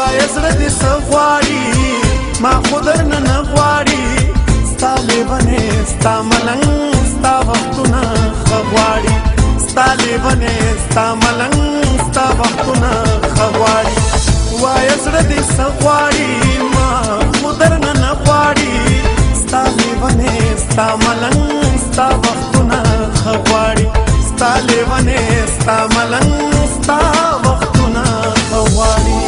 وای زړه دې څه غواړي ما خو درنه نه غواړي ستا لیونې ستا ملنګ ستا وختونه ښه غواړي ستا لیونې ستا ملنګ ستا وختونه ښه غواړي وای زړه دې څه غواړي ما خو درنه نه غواړي ستا لیونې ستا ملنګ ستا وختونه ښه غواړي ستا لیونې ستا ملنګ ستا وختونه ښه غواړي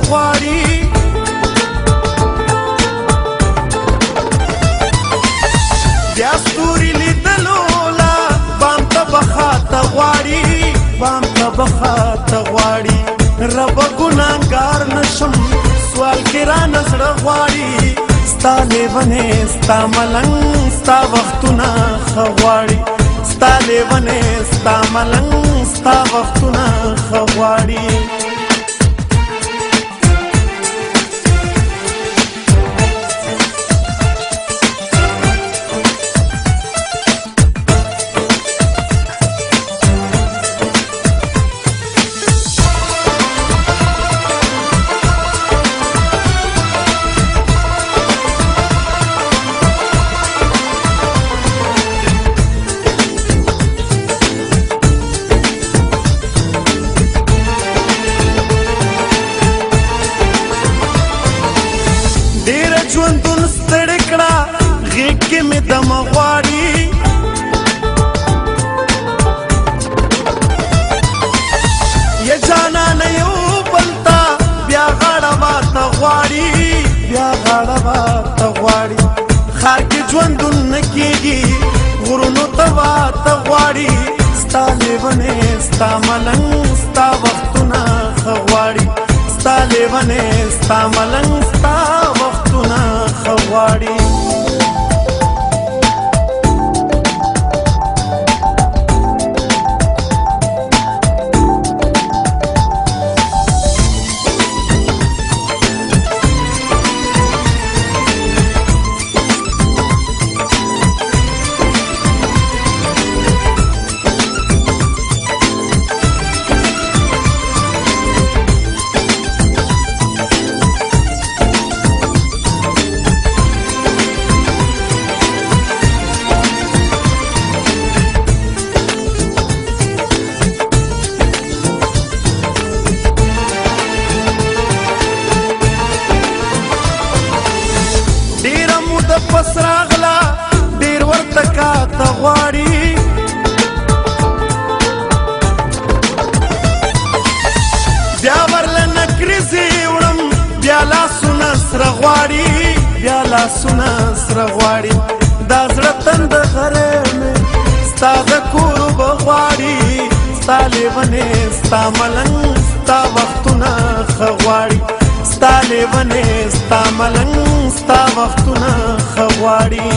غواړي بیا ستوري لیدلو لا بام ته بخاته غواړي بام ته بخاته غواړي رب ګناهګار نشم سوال کې رانه زړه غواړي ستا لیونې ستا ملنګ ستا وختونه ښه غواړي ستا لیونې ستا ملنګ ستا وختونه ښه غواړي ژوندون ستړی کړه غېږ کې مې دم غواړي یا جانانه یو بل ته بیا غاړه واته غواړي بیا غاړه واته غواړي ښار کې ژوندون نه کېږي غرونو ته واته غواړي ستا لیونې ستا ملنګ ستا وختونه ښه غواړي ستا لیونې ستا ملنګ ستا وختونه ښه غواړي پس راغلا ډېر ورته کاته غواړي بیا ورله نکریزې وړم بیا لاسونه سره غواړي بیا لاسونه سره غواړي دا زړه تند غره مې ستا د کور به غواړي ستا لیونې ستا ملنګ ستا وختونه ښه غواړي ستا لیونې ستا ملنګ ستا وختونه ښه غواړي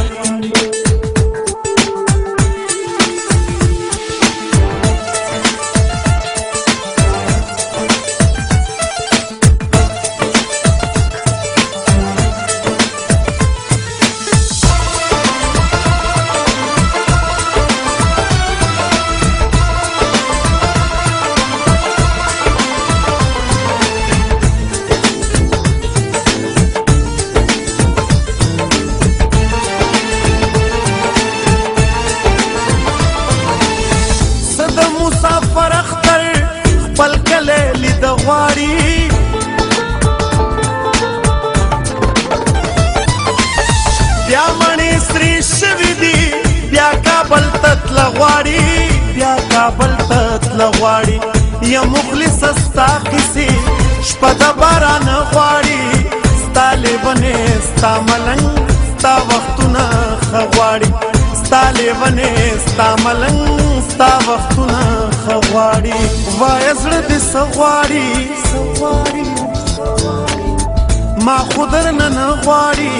غواړي بیا کابل ته تله غواړي یا مخلص ستا ستا ملنګ ستا وختونه خغواړي ستا لیونې ستا ملنګ ستا وختونه خغواړي وای زړه دې سغواړي ما خو درنه نه غواړي